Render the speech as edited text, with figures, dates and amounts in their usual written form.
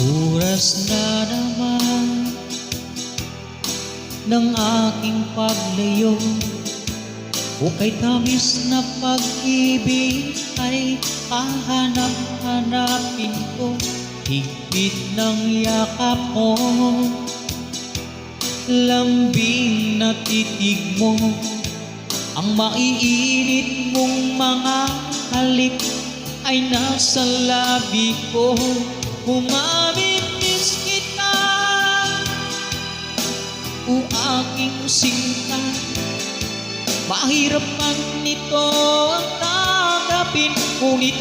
Oras na naman ng aking paglayo, o kay tamis na pag-ibig ay hahanap-hanapin ko. Higpit ng yakap mo, lambing na titig mo, ang maiinit mong mga halik ay nasa labi ko. Umamimiss kita, o aking sinta. Mahirap man ito ang tanggapin, ngunit